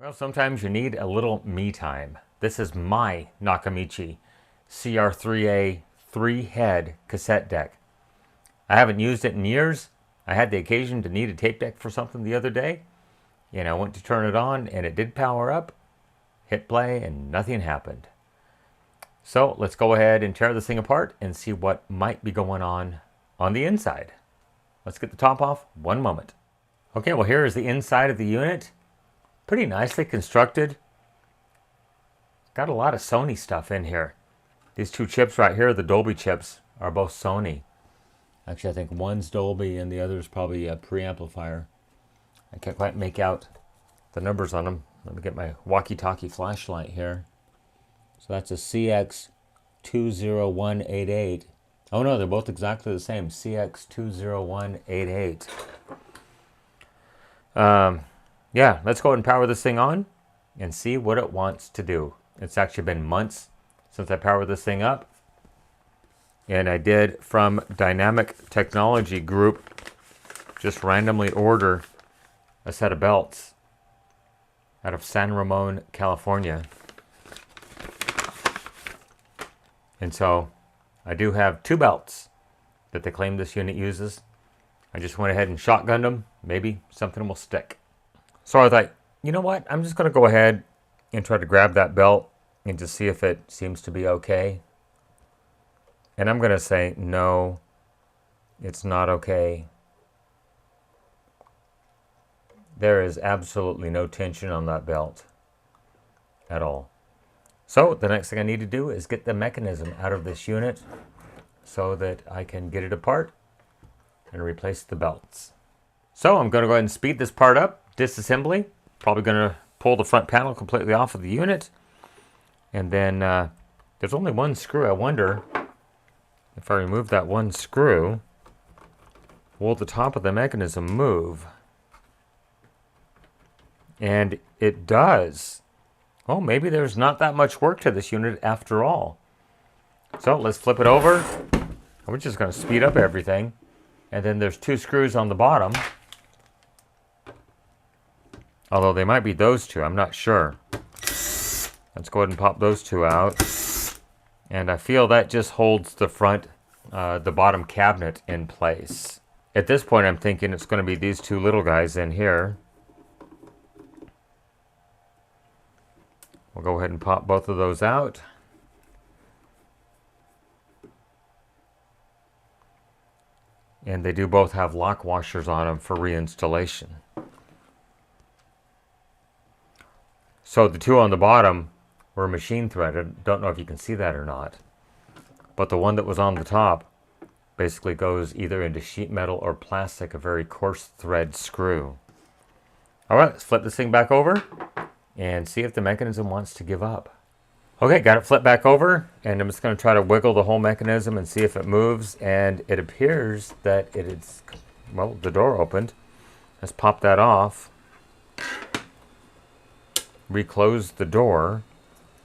Well, sometimes you need a little me time. This is my Nakamichi CR3A 3-head cassette deck. I haven't used it in years. I had the occasion to need a tape deck for something the other day, and I went to turn it on and it did power up, hit play, and nothing happened. So let's go ahead and tear this thing apart and see what might be going on the inside. Let's get the top off. One moment. Okay, well, here is the inside of the unit. Pretty nicely constructed. Got a lot of Sony stuff in here. These two chips right here, the Dolby chips, are both Sony. Actually, I think one's Dolby and the other is probably a preamplifier. I can't quite make out the numbers on them. Let me get my walkie-talkie flashlight here. So that's a CX20188. Oh no, they're both exactly the same. CX20188. Yeah, let's go ahead and power this thing on and see what it wants to do. It's actually been months since I powered this thing up. And I did, from Dynamic Technology Group, just randomly order a set of belts out of San Ramon, California. And so I do have two belts that they claim this unit uses. I just went ahead and shotgunned them. Maybe something will stick. So I thought, you know what? I'm just going to go ahead and try to grab that belt and just see if it seems to be okay. And I'm going to say, no, it's not okay. There is absolutely no tension on that belt at all. So the next thing I need to do is get the mechanism out of this unit so that I can get it apart and replace the belts. So I'm going to go ahead and speed this part up. Disassembly. Probably going to pull the front panel completely off of the unit. And then there's only one screw. I wonder if I remove that one screw, will the top of the mechanism move? And it does. Oh, maybe there's not that much work to this unit after all. So let's flip it over. We're just going to speed up everything. And then there's two screws on the bottom. Although they might be those two, I'm not sure. Let's go ahead and pop those two out. And I feel that just holds the front, the bottom cabinet in place. At this point, I'm thinking it's going to be these two little guys in here. We'll go ahead and pop both of those out. And they do both have lock washers on them for reinstallation. So the two on the bottom were machine threaded. Don't know if you can see that or not. But the one that was on the top basically goes either into sheet metal or plastic, a very coarse thread screw. All right, let's flip this thing back over and see if the mechanism wants to give up. Okay, got it flipped back over, and I'm just going to try to wiggle the whole mechanism and see if it moves, and it appears that it is, well, the door opened. Let's pop that off. Reclose the door,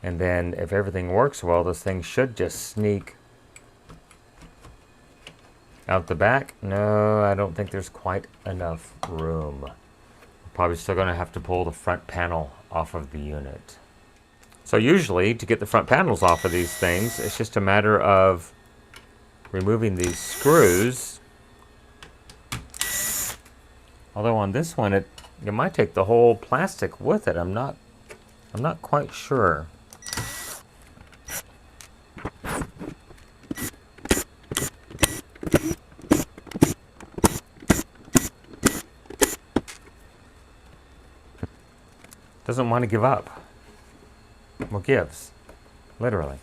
and then if everything works well, this thing should just sneak out the back. No, I don't think there's quite enough room. We're probably still going to have to pull the front panel off of the unit. So usually, to get the front panels off of these things, it's just a matter of removing these screws. Although on this one, it might take the whole plastic with it. I'm not quite sure. Doesn't want to give up. Well, gives. Literally.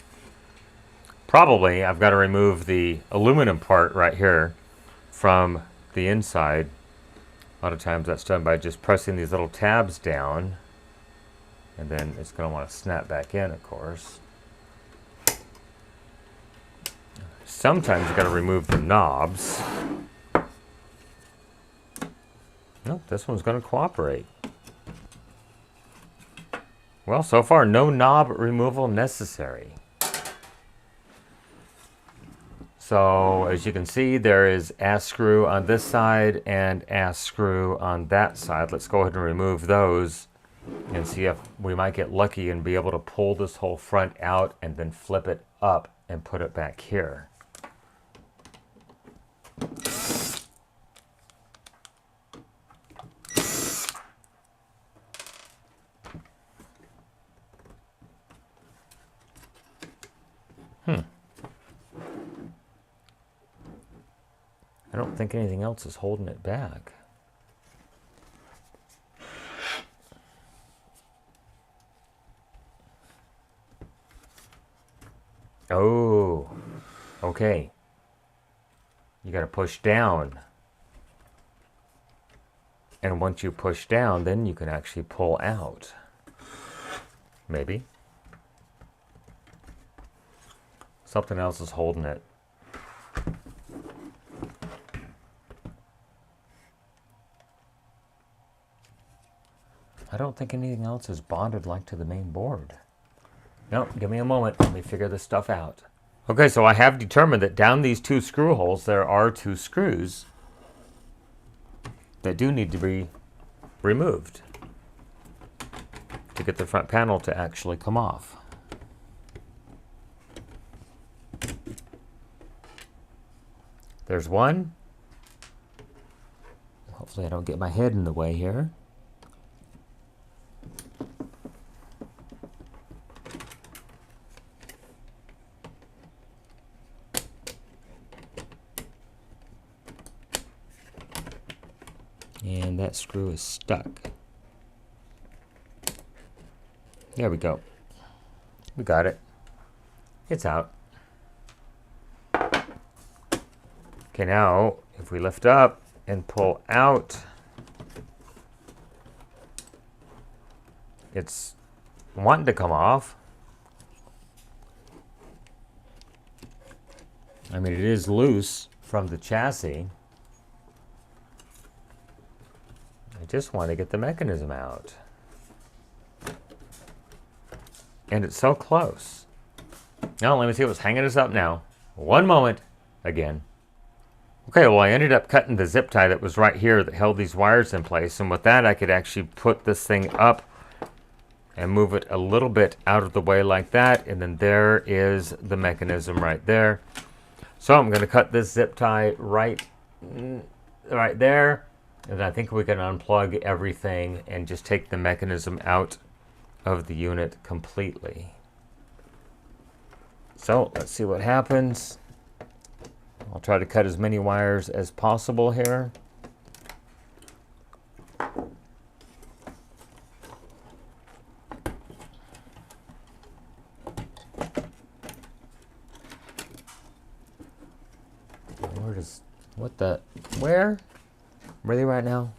Probably I've got to remove the aluminum part right here from the inside. A lot of times that's done by just pressing these little tabs down. And then it's going to want to snap back in, of course. Sometimes you've got to remove the knobs. Nope, this one's going to cooperate. Well, so far, no knob removal necessary. So, as you can see, there is ass screw on this side and ass screw on that side. Let's go ahead and remove those and see if we might get lucky and be able to pull this whole front out and then flip it up and put it back here. I don't think anything else is holding it back. Oh, okay. You got to push down. And once you push down, then you can actually pull out. Maybe. Something else is holding it. I don't think anything else is bonded like to the main board. No, give me a moment. Let me figure this stuff out. Okay, so I have determined that down these two screw holes, there are two screws that do need to be removed to get the front panel to actually come off. There's one. Hopefully I don't get my head in the way here. And that screw is stuck. There we go. We got it. It's out. Okay, now if we lift up and pull out, it's wanting to come off. I mean, it is loose from the chassis. I just want to get the mechanism out. And it's so close. Now, let me see what's hanging us up now. One moment again. Okay, well, I ended up cutting the zip tie that was right here that held these wires in place. And with that, I could actually put this thing up and move it a little bit out of the way like that. And then there is the mechanism right there. So I'm going to cut this zip tie right there. And I think we can unplug everything and just take the mechanism out of the unit completely. So let's see what happens. I'll try to cut as many wires as possible here. Where? Really right now?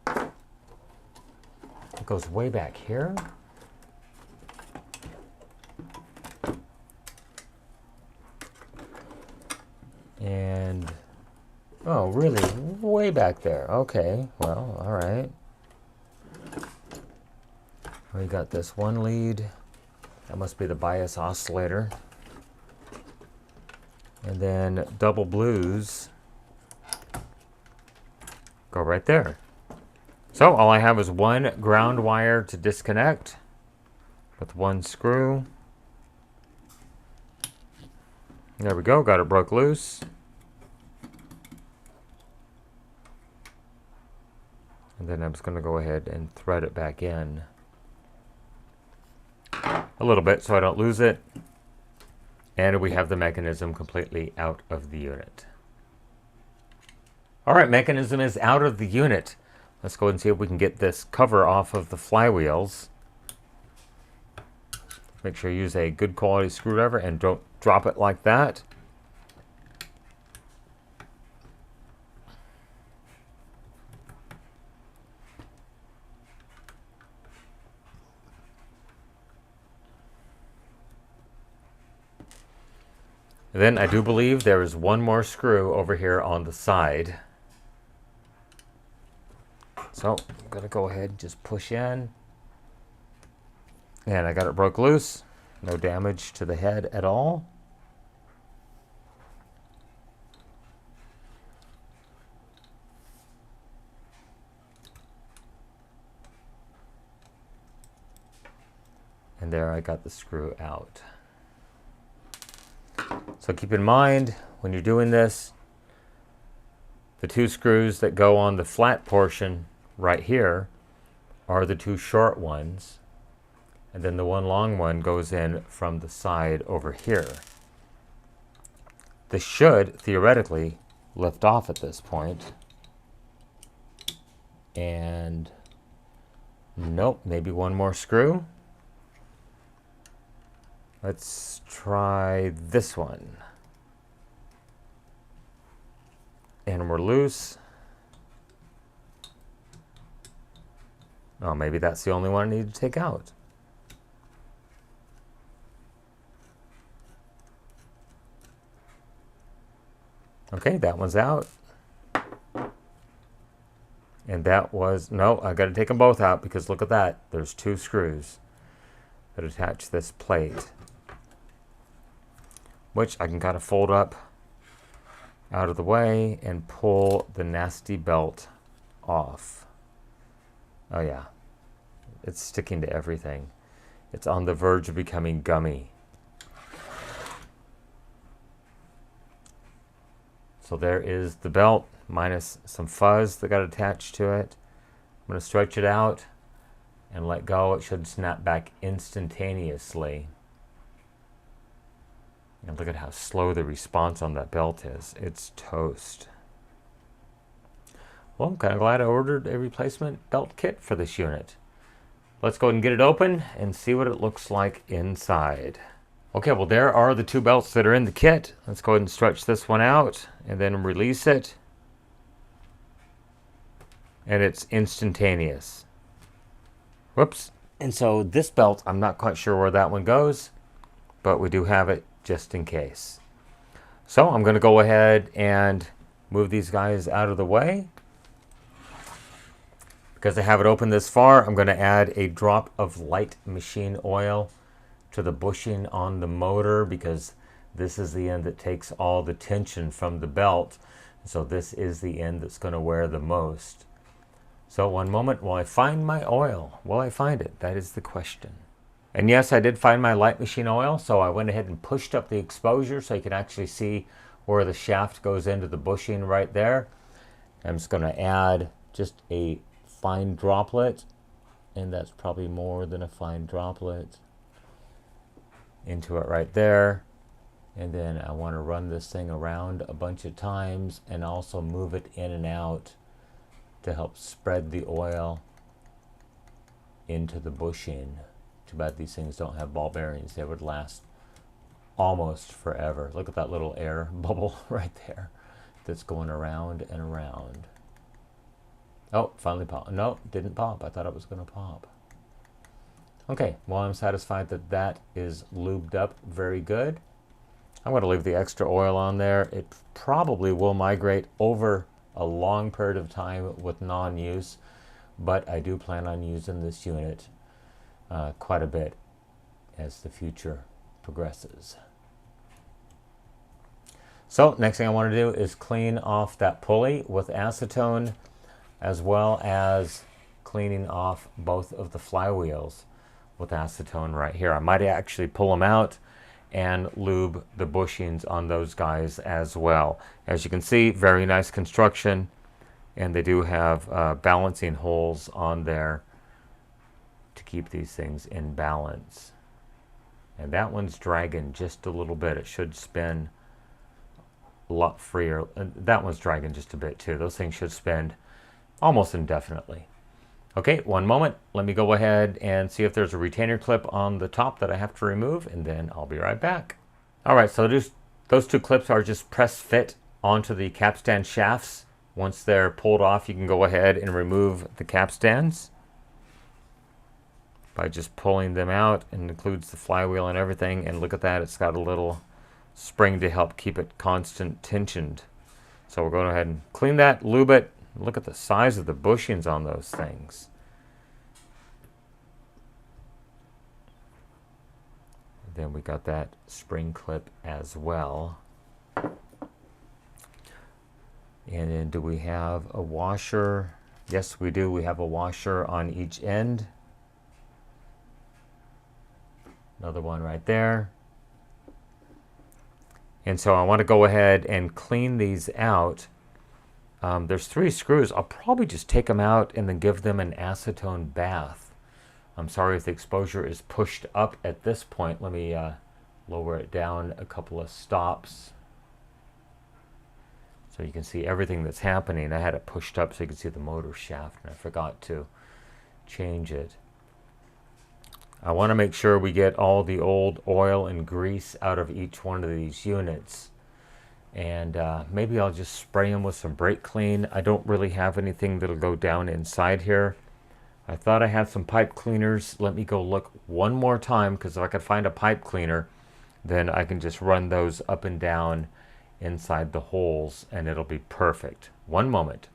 It goes way back here. And, oh, really? Way back there. Okay, well, all right. We got this one lead. That must be the bias oscillator. And then double blues go right there. So all I have is one ground wire to disconnect with one screw. There we go, got it broke loose. And then I'm just going to go ahead and thread it back in a little bit so I don't lose it. And we have the mechanism completely out of the unit. All right, mechanism is out of the unit. Let's go ahead and see if we can get this cover off of the flywheels. Make sure you use a good quality screwdriver and don't drop it like that. Then I do believe there is one more screw over here on the side. So I'm going to go ahead and just push in. And I got it broke loose. No damage to the head at all. And there I got the screw out. So keep in mind when you're doing this, the two screws that go on the flat portion right here are the two short ones. And then the one long one goes in from the side over here. This should theoretically lift off at this point. And nope, maybe one more screw. Let's try this one. And we're loose. Oh, maybe that's the only one I need to take out. Okay, that one's out. And that was, no, I got to take them both out because look at that. There's two screws that attach this plate, which I can kind of fold up out of the way and pull the nasty belt off. Oh yeah, it's sticking to everything. It's on the verge of becoming gummy. So there is the belt minus some fuzz that got attached to it. I'm going to stretch it out and let go. It should snap back instantaneously. And look at how slow the response on that belt is. It's toast. Well, I'm kind of glad I ordered a replacement belt kit for this unit. Let's go ahead and get it open and see what it looks like inside. Okay, well there are the two belts that are in the kit. Let's go ahead and stretch this one out and then release it. And it's instantaneous. Whoops. And so this belt, I'm not quite sure where that one goes, but we do have it just in case. So I'm going to go ahead and move these guys out of the way. Because I have it open this far, I'm going to add a drop of light machine oil to the bushing on the motor, because this is the end that takes all the tension from the belt. So this is the end that's going to wear the most. So one moment, will I find my oil? Will I find it? That is the question. And yes, I did find my light machine oil, so I went ahead and pushed up the exposure so you can actually see where the shaft goes into the bushing right there. I'm just going to add just a fine droplet, and that's probably more than a fine droplet, into it right there. And then I want to run this thing around a bunch of times and also move it in and out to help spread the oil into the bushing. Too bad these things don't have ball bearings. They would last almost forever. Look at that little air bubble right there that's going around and around. Oh, finally popped. No, didn't pop. I thought it was going to pop. Okay, well, I'm satisfied that that is lubed up very good. I'm going to leave the extra oil on there. It probably will migrate over a long period of time with non-use, but I do plan on using this unit quite a bit as the future progresses. So next thing I want to do is clean off that pulley with acetone, as well as cleaning off both of the flywheels with acetone right here. I might actually pull them out and lube the bushings on those guys as well. As you can see, very nice construction, and they do have balancing holes on there to keep these things in balance. And that one's dragging just a little bit. It should spin a lot freer. And that one's dragging just a bit too. Those things should spin almost indefinitely. Okay, one moment. Let me go ahead and see if there's a retainer clip on the top that I have to remove, and then I'll be right back. All right, so those two clips are just press fit onto the capstan shafts. Once they're pulled off, you can go ahead and remove the capstans by just pulling them out, and includes the flywheel and everything. And look at that, it's got a little spring to help keep it constant tensioned. So we're going to go ahead and clean that, lube it. Look at the size of the bushings on those things. Then we got that spring clip as well. And then do we have a washer? Yes, we do. We have a washer on each end. Another one right there. And so I want to go ahead and clean these out. There's 3 screws. I'll probably just take them out and then give them an acetone bath. I'm sorry if the exposure is pushed up at this point. Let me lower it down a couple of stops so you can see everything that's happening. I had it pushed up so you can see the motor shaft, and I forgot to change it. I want to make sure we get all the old oil and grease out of each one of these units. And maybe I'll just spray them with some brake clean. I don't really have anything that'll go down inside here. I thought I had some pipe cleaners. Let me go look one more time, because if I could find a pipe cleaner, then I can just run those up and down inside the holes and it'll be perfect. One moment.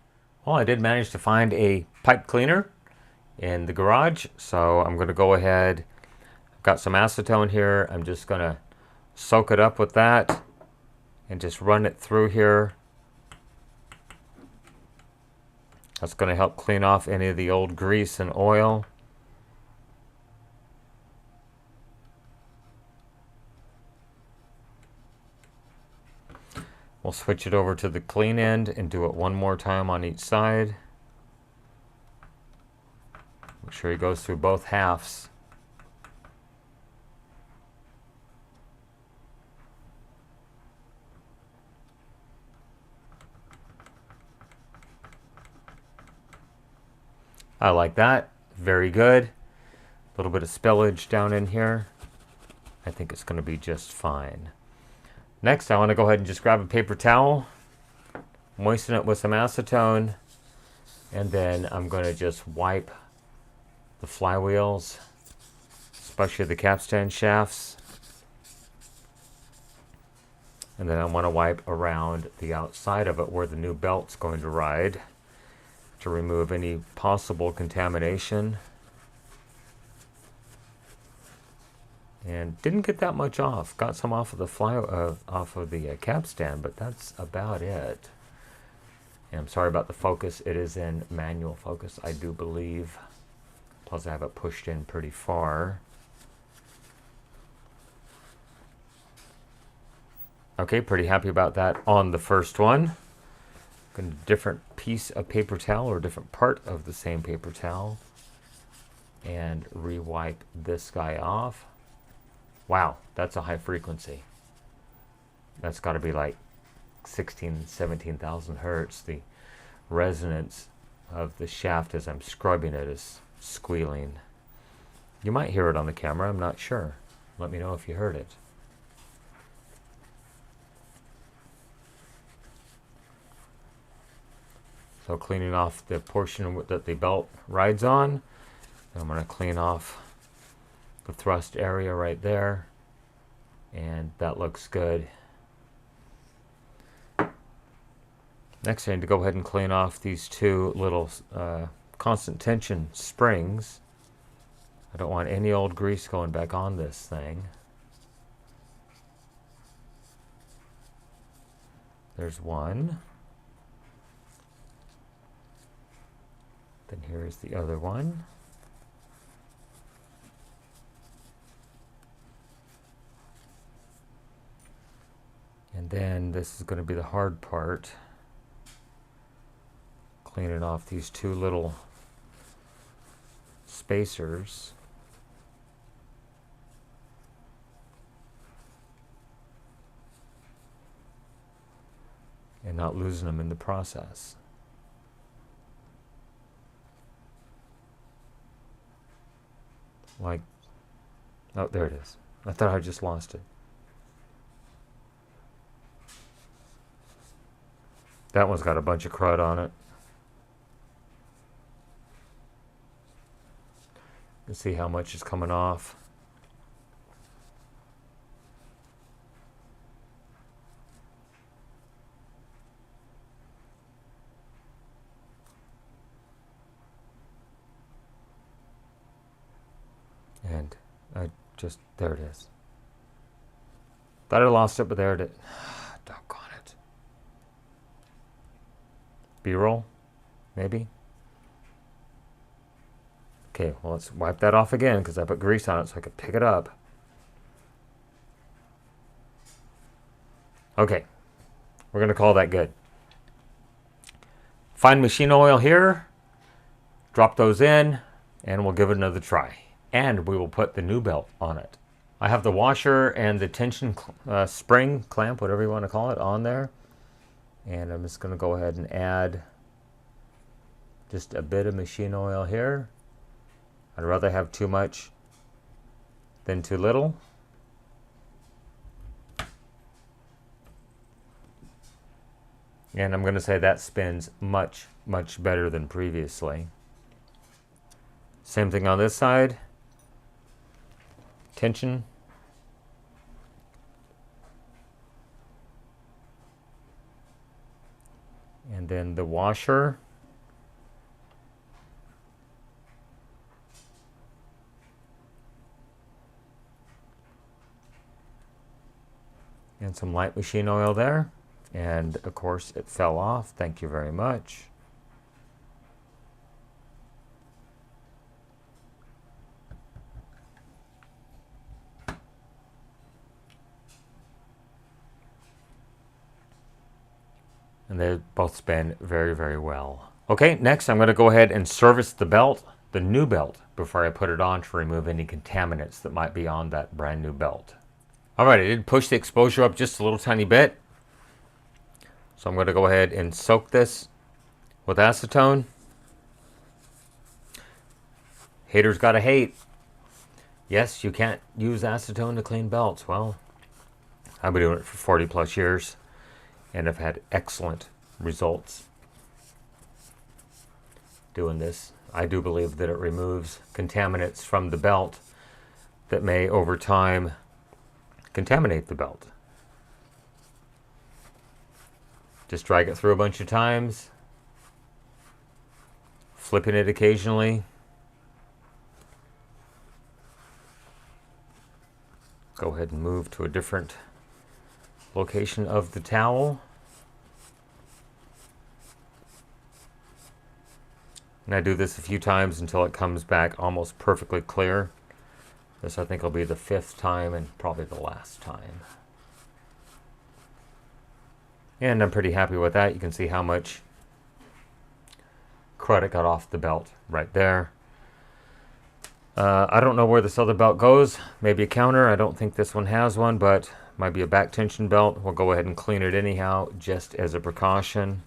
Well, I did manage to find a pipe cleaner in the garage, so I'm going to go ahead. I've got some acetone here. I'm just going to soak it up with that and just run it through here. That's going to help clean off any of the old grease and oil. We'll switch it over to the clean end and do it one more time on each side. Make sure he goes through both halves. I like that. Very good. A little bit of spillage down in here. I think it's going to be just fine. Next, I want to go ahead and just grab a paper towel, moisten it with some acetone, and then I'm going to just wipe the flywheels, especially the capstan shafts. And then I want to wipe around the outside of it where the new belt's going to ride to remove any possible contamination. And didn't get that much off. Got some off of the capstan, but that's about it. And I'm sorry about the focus. It is in manual focus, I do believe. Plus I have it pushed in pretty far. Okay, pretty happy about that on the first one. Going to different piece of paper towel or different part of the same paper towel and re-wipe this guy off. Wow, that's a high frequency. That's got to be like 16, 17,000 hertz. The resonance of the shaft as I'm scrubbing it is squealing. You might hear it on the camera, I'm not sure. Let me know if you heard it. So cleaning off the portion that the belt rides on. I'm going to clean off the thrust area right there, and that looks good. Next, I need to go ahead and clean off these 2 little constant tension springs. I don't want any old grease going back on this thing. There's one. Then here's the other one. And then this is going to be the hard part. Cleaning off these 2 little spacers. And not losing them in the process. Like, oh, there it is. I thought I just lost it. That one's got a bunch of crud on it. You can see how much is coming off. And there it is. Thought I lost it, but there it is. Doggone it. B-roll, maybe? Okay, well, let's wipe that off again because I put grease on it so I could pick it up. Okay, we're going to call that good. Find machine oil here, drop those in, and we'll give it another try. And we will put the new belt on it. I have the washer and the tension spring clamp, whatever you want to call it, on there. And I'm just going to go ahead and add just a bit of machine oil here. I'd rather have too much than too little. And I'm going to say that spins much, much better than previously. Same thing on this side. Tension. And then the washer. And some light machine oil there. And of course it fell off. Thank you very much. And they both spin very, very well. Okay, next I'm going to go ahead and service the belt, the new belt, before I put it on to remove any contaminants that might be on that brand new belt. Alright, I did push the exposure up just a little tiny bit. So I'm going to go ahead and soak this with acetone. Haters gotta hate. Yes, you can't use acetone to clean belts. Well, I've been doing it for 40 plus years and I've had excellent results doing this. I do believe that it removes contaminants from the belt that may over time contaminate the belt. Just drag it through a bunch of times, flipping it occasionally. Go ahead and move to a different location of the towel. And I do this a few times until it comes back almost perfectly clear. This I think will be the 5th time and probably the last time. And I'm pretty happy with that. You can see how much crud it got off the belt right there. I don't know where this other belt goes. Maybe a counter. I don't think this one has one, but might be a back tension belt. We'll go ahead and clean it anyhow, just as a precaution.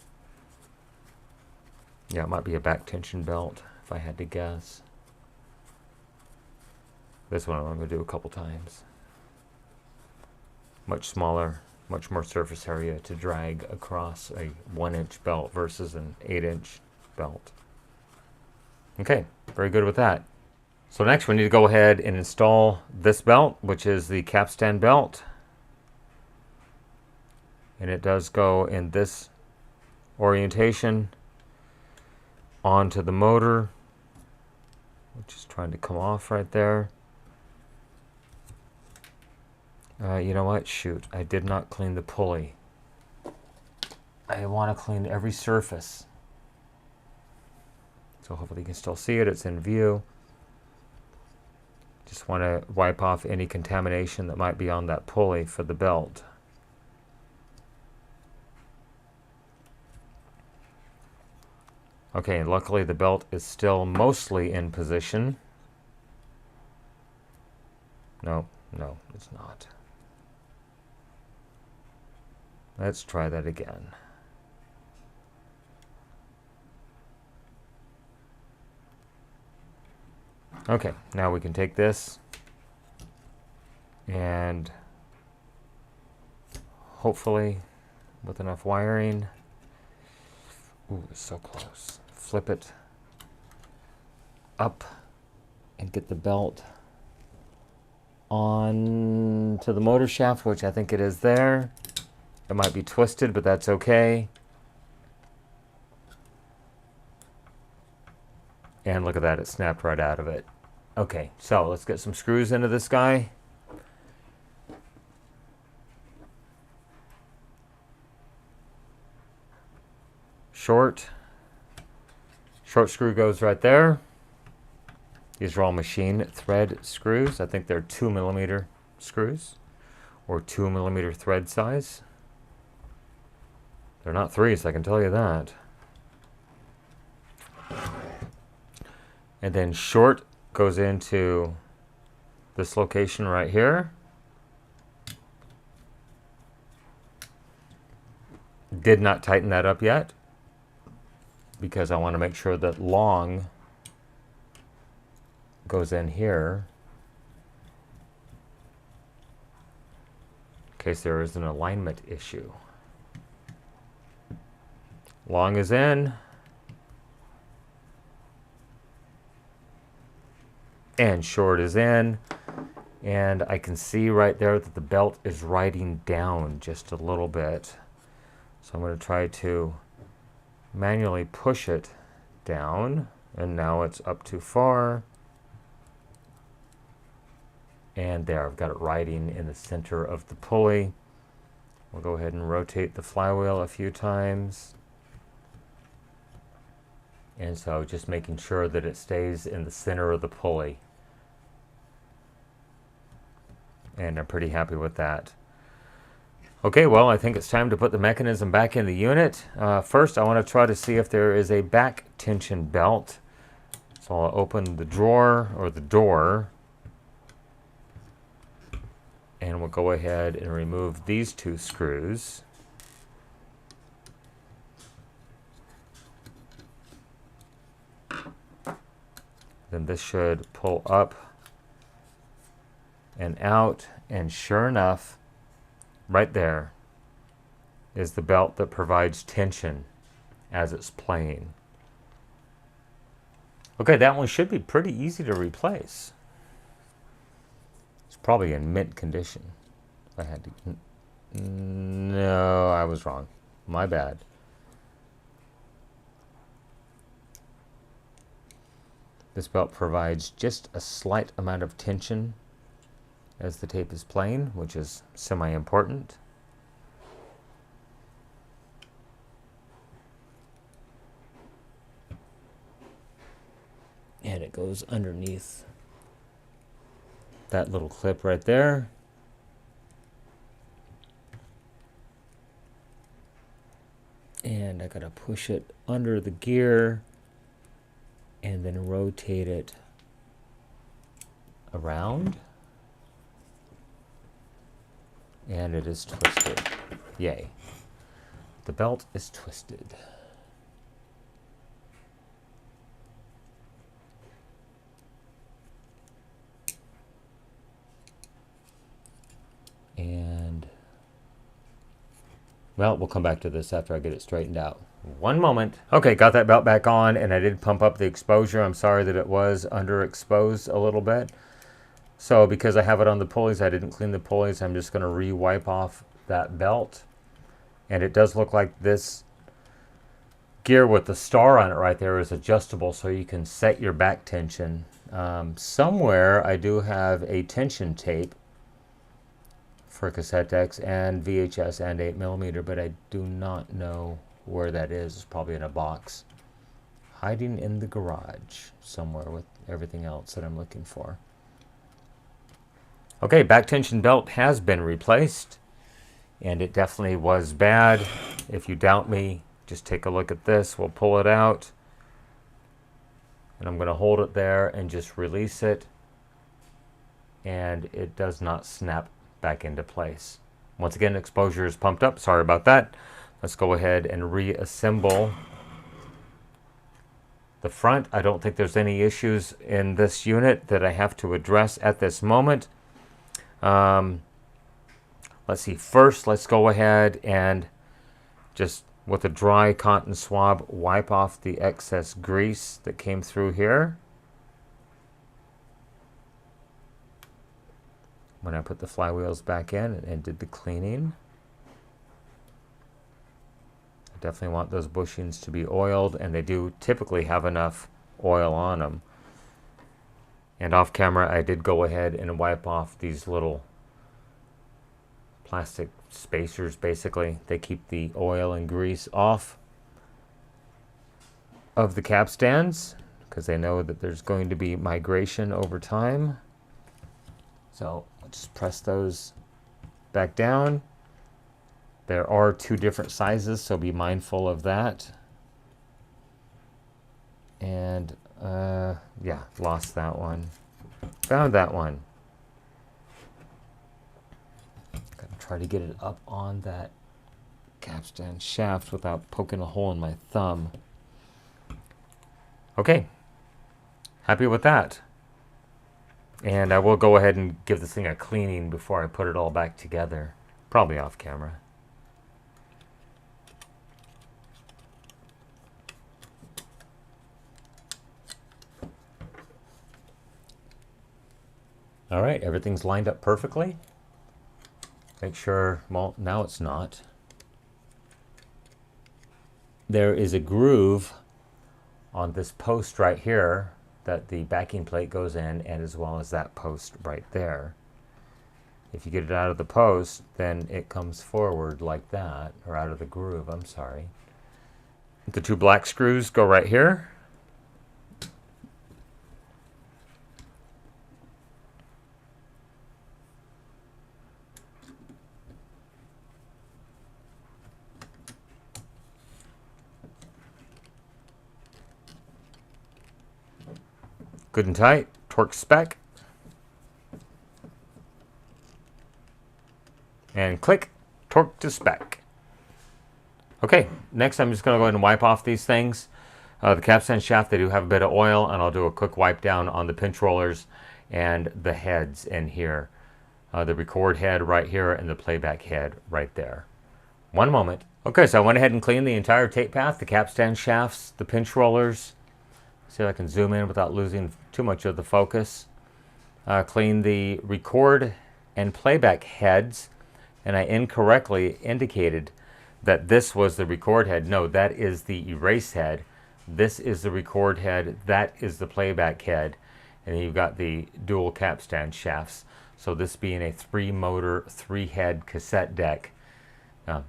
Yeah, it might be a back tension belt, if I had to guess. This one I'm going to do a couple times. Much smaller, much more surface area to drag across a 1-inch belt versus an 8-inch belt. Okay, very good with that. So next we need to go ahead and install this belt, which is the capstan belt. And it does go in this orientation onto the motor, which is trying to come off right there. You know what? Shoot, I did not clean the pulley. I want to clean every surface. So hopefully you can still see it. It's in view. Just want to wipe off any contamination that might be on that pulley for the belt. Okay, luckily the belt is still mostly in position. No, it's not. Let's try that again. Okay, now we can take this and hopefully with enough wiring, ooh, it's so close, flip it up and get the belt on to the motor shaft, which I think it is there. It might be twisted, but that's okay. And look at that, it snapped right out of it. Okay, so let's get some screws into this guy. Short screw goes right there. These are all machine thread screws. I think they're 2mm screws or 2mm thread size. They're not threes, I can tell you that. And then short goes into this location right here. Did not tighten that up yet because I want to make sure that long goes in here in case there is an alignment issue. Long is in. And short is in. And I can see right there that the belt is riding down just a little bit. So I'm going to try to manually push it down. And now it's up too far. And there, I've got it riding in the center of the pulley. We'll go ahead and rotate the flywheel a few times. And so just making sure that it stays in the center of the pulley. And I'm pretty happy with that. Okay, well, I think it's time to put the mechanism back in the unit. First, I want to try to see if there is a back tension belt. So I'll open the drawer or the door. And we'll go ahead and remove these two screws. Then this should pull up and out, and sure enough, right there is the belt that provides tension as it's playing. Okay, that one should be pretty easy to replace. It's probably in mint condition. I had to... No, I was wrong. My bad. This belt provides just a slight amount of tension as the tape is playing, which is semi-important. And it goes underneath that little clip right there. And I gotta push it under the gear and then rotate it around. And it is twisted. Yay. The belt is twisted. And, well, we'll come back to this after I get it straightened out. One moment. Okay, got that belt back on, and I did pump up the exposure. I'm sorry that it was underexposed a little bit. So because I have it on the pulleys, I didn't clean the pulleys. I'm just going to re-wipe off that belt. And it does look like this gear with the star on it right there is adjustable, so you can set your back tension. Somewhere I do have a tension tape for cassette decks and VHS and 8mm, but I do not know where that is. It's probably in a box hiding in the garage somewhere with everything else that I'm looking for. Okay, back tension belt has been replaced, and it definitely was bad. If you doubt me, just take a look at this. We'll pull it out, and I'm going to hold it there and just release it, and it does not snap back into place. Once again, exposure is pumped up. Sorry about that. Let's go ahead and reassemble the front. I don't think there's any issues in this unit that I have to address at this moment. Let's see. First, let's go ahead and just with a dry cotton swab wipe off the excess grease that came through here. When I put the flywheels back in and did the cleaning. I definitely want those bushings to be oiled, and they do typically have enough oil on them. And off camera, I did go ahead and wipe off these little plastic spacers, basically. They keep the oil and grease off of the cap stands because they know that there's going to be migration over time. So I'll just press those back down. There are two different sizes, so be mindful of that. And yeah, lost that one. Found that one. Gotta try to get it up on that capstan shaft without poking a hole in my thumb. Okay, happy with that. And I will go ahead and give this thing a cleaning before I put it all back together. Probably off camera. All right, everything's lined up perfectly. Make sure, well, now it's not. There is a groove on this post right here that the backing plate goes in, and as well as that post right there. If you get it out of the post, then it comes forward like that, or out of the groove, I'm sorry. The two black screws go right here. Good and tight, torque spec. And click, torque to spec. Okay, next I'm just going to go ahead and wipe off these things. The capstan shaft, they do have a bit of oil, and I'll do a quick wipe down on the pinch rollers and the heads in here. The record head right here and the playback head right there. One moment. Okay, so I went ahead and cleaned the entire tape path, the capstan shafts, the pinch rollers. See if I can zoom in without losing too much of the focus. Clean the record and playback heads, and I incorrectly indicated that this was the record head. No, that is the erase head. This is the record head. That is the playback head. And then you've got the dual capstan shafts. So this being a 3-motor, 3-head cassette deck.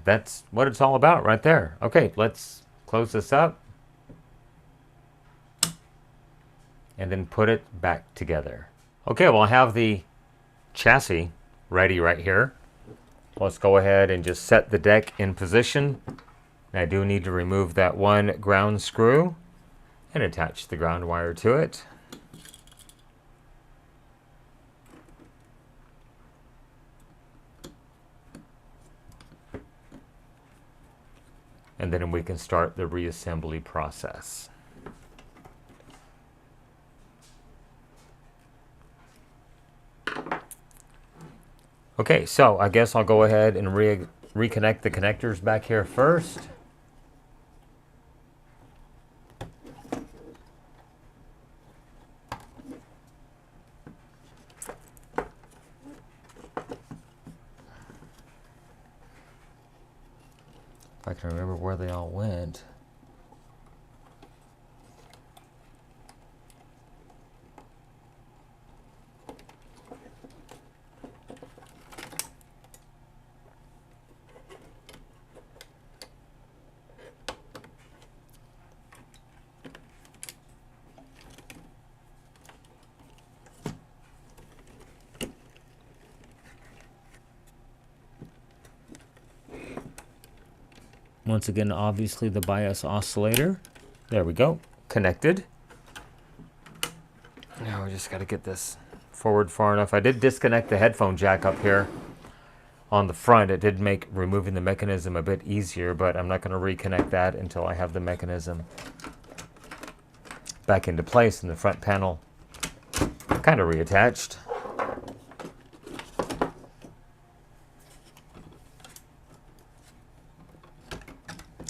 That's what it's all about right there. Okay, let's close this up. And then put it back together. Okay, well, I have the chassis ready right here. Let's go ahead and just set the deck in position. And I do need to remove that one ground screw and attach the ground wire to it. And then we can start the reassembly process. Okay, so I guess I'll go ahead and reconnect the connectors back here first. If I can remember where they all went. Once again, obviously the bias oscillator. There we go, connected. Now we just got to get this forward far enough. I did disconnect the headphone jack up here on the front. It did make removing the mechanism a bit easier, but I'm not going to reconnect that until I have the mechanism back into place in the front panel. Kind of reattached.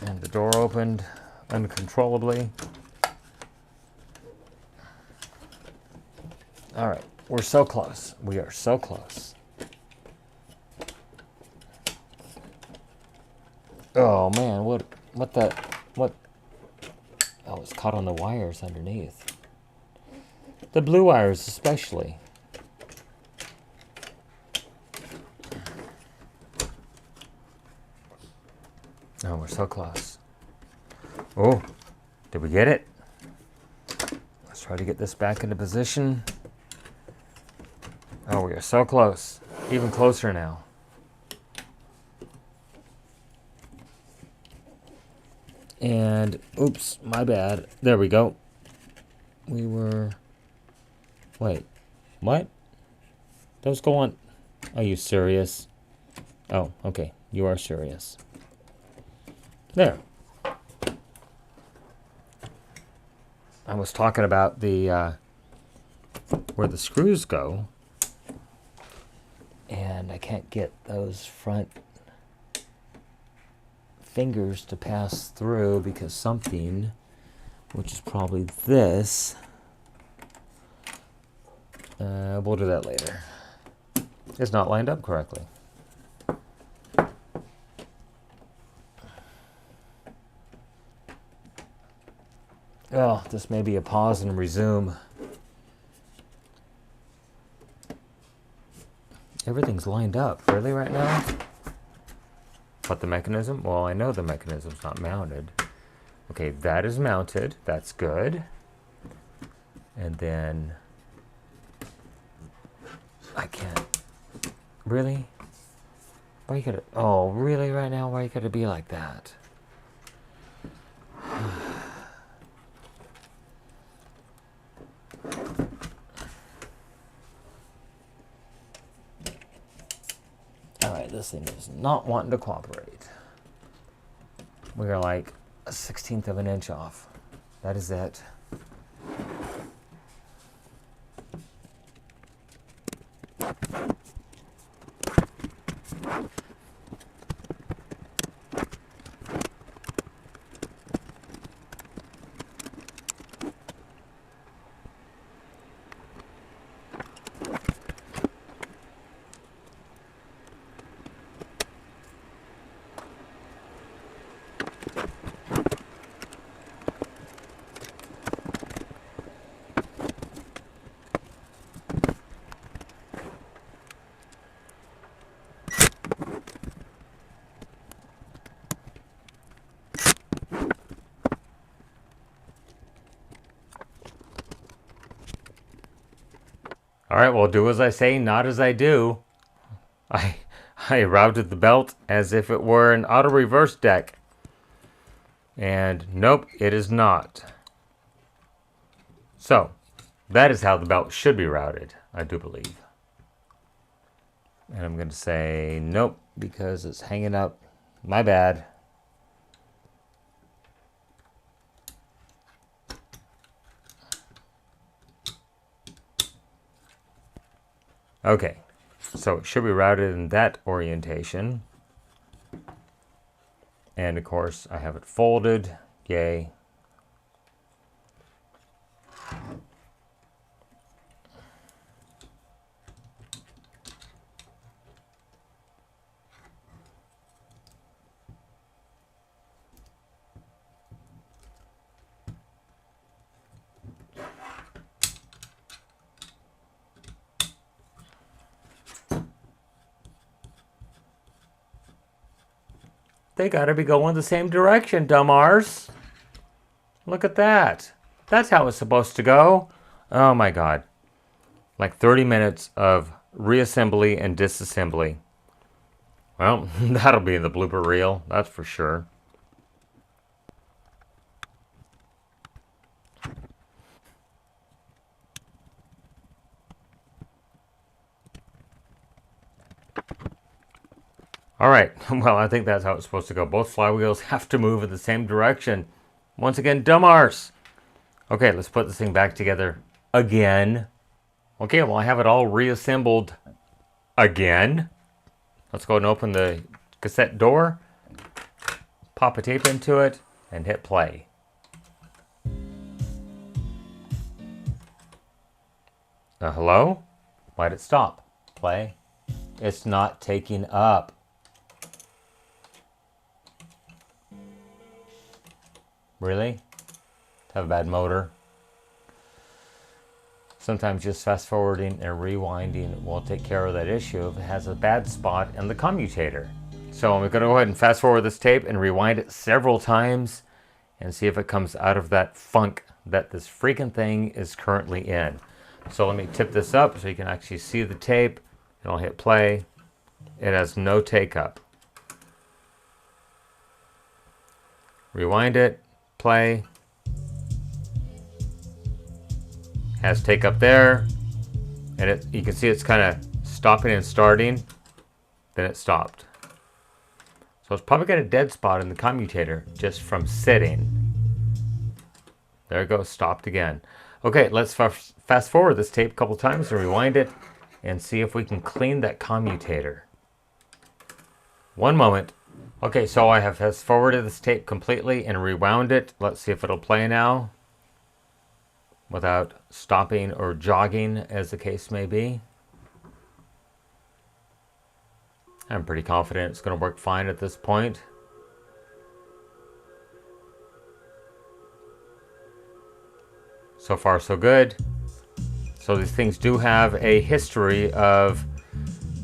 And the door opened uncontrollably. All right, we're so close. We are so close. Oh man, what oh, it's caught on the wires underneath. The blue wires especially. Oh, we're so close. Oh, did we get it? Let's try to get this back into position. Oh, we are so close. Even closer now. And, oops, my bad. There we go. We were... Wait, what? Those go on... Are you serious? Oh, okay. You are serious. There. I was talking about the... where the screws go. And I can't get those front fingers to pass through because something, which is probably this, we'll do that later, it's not lined up correctly. Oh, this may be a pause and resume. Everything's lined up, really, right now? But the mechanism? Well, I know the mechanism's not mounted. Okay, that is mounted. That's good. And then... I can't... Really? Why you gotta... Oh, really, right now? Why you gotta be like that? Alright, this thing is not wanting to cooperate. We are like a 1/16 of an inch off. That is it. All right, well, do as I say, not as I do. I routed the belt as if it were an auto reverse deck. And nope, it is not. So, that is how the belt should be routed, I do believe. And I'm going to say nope, because it's hanging up. My bad. Okay, so it should be routed in that orientation. And of course, I have it folded. Yay. They gotta be going the same direction, dumbars. Look at that. That's how it's supposed to go. Oh my god. Like 30 minutes of reassembly and disassembly. Well, that'll be in the blooper reel, that's for sure. Alright, well, I think that's how it's supposed to go. Both flywheels have to move in the same direction. Once again, dumb arse. Okay, let's put this thing back together again. Okay, well, I have it all reassembled again. Let's go and open the cassette door, pop a tape into it, and hit play. Hello? Why'd it stop? Play. It's not taking up. Really? Have a bad motor? Sometimes just fast forwarding and rewinding will take care of that issue if it has a bad spot in the commutator. So I'm going to go ahead and fast forward this tape and rewind it several times and see if it comes out of that funk that this freaking thing is currently in. So let me tip this up so you can actually see the tape, and I'll hit play. It has no take up. Rewind it, play. Has take up there, and you can see it's kind of stopping and starting. Then it stopped. So it's probably got a dead spot in the commutator just from sitting. There it goes, stopped again. Okay, let's fast forward this tape a couple times and rewind it and see if we can clean that commutator. One moment. Okay, so I have fast forwarded this tape completely and rewound it. Let's see if it'll play now without stopping or jogging, as the case may be. I'm pretty confident it's going to work fine at this point. So far, so good. So these things do have a history of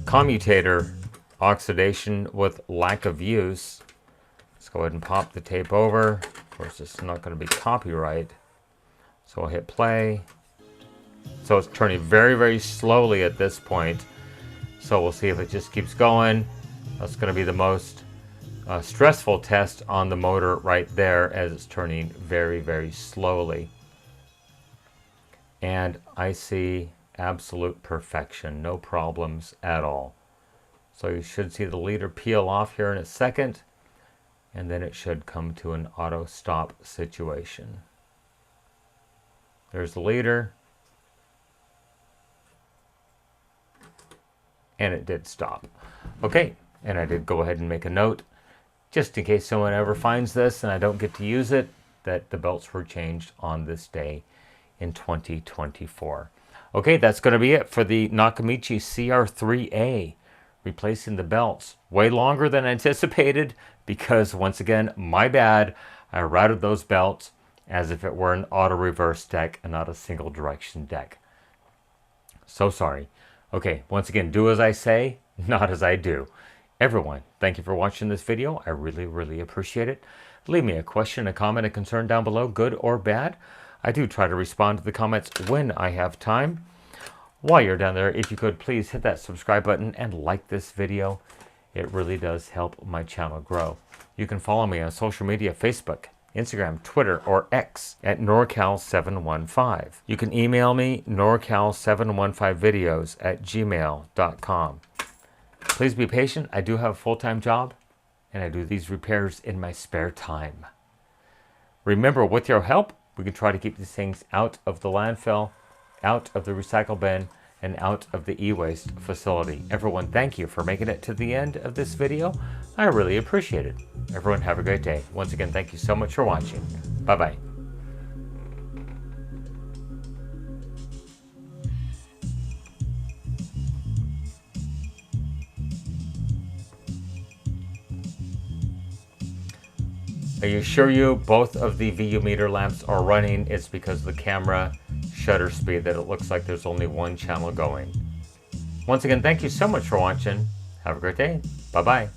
commutator oxidation with lack of use. Let's go ahead and pop the tape over. Of course, it's not going to be copyright. So I'll hit play. So it's turning very, very slowly at this point. So we'll see if it just keeps going. That's going to be the most stressful test on the motor right there, as it's turning very, very slowly. And I see absolute perfection, no problems at all. So you should see the leader peel off here in a second, and then it should come to an auto stop situation. There's the leader. And it did stop. Okay, and I did go ahead and make a note, just in case someone ever finds this and I don't get to use it, that the belts were changed on this day in 2024. Okay, that's going to be it for the Nakamichi CR3A, replacing the belts. Way longer than anticipated because, once again, my bad. I routed those belts as if it were an auto reverse deck and not a single direction deck. So sorry. Okay, once again, do as I say, not as I do. Everyone, thank you for watching this video. I really, really appreciate it. Leave me a question, a comment, a concern down below, good or bad. I do try to respond to the comments when I have time. While you're down there, if you could, please hit that subscribe button and like this video. It really does help my channel grow. You can follow me on social media, Facebook, Instagram, Twitter, or X at norcal715. You can email me norcal715videos@gmail.com. Please be patient. I do have a full-time job, and I do these repairs in my spare time. Remember, with your help, we can try to keep these things out of the landfill, out of the recycle bin, and out of the e-waste facility. Everyone, thank you for making it to the end of this video. I really appreciate it. Everyone, have a great day. Once again, thank you so much for watching. Bye-bye. Are you sure both of the VU meter lamps are running? It's because the camera shutter speed that it looks like there's only one channel going. Once again, thank you so much for watching. Have a great day. Bye-bye.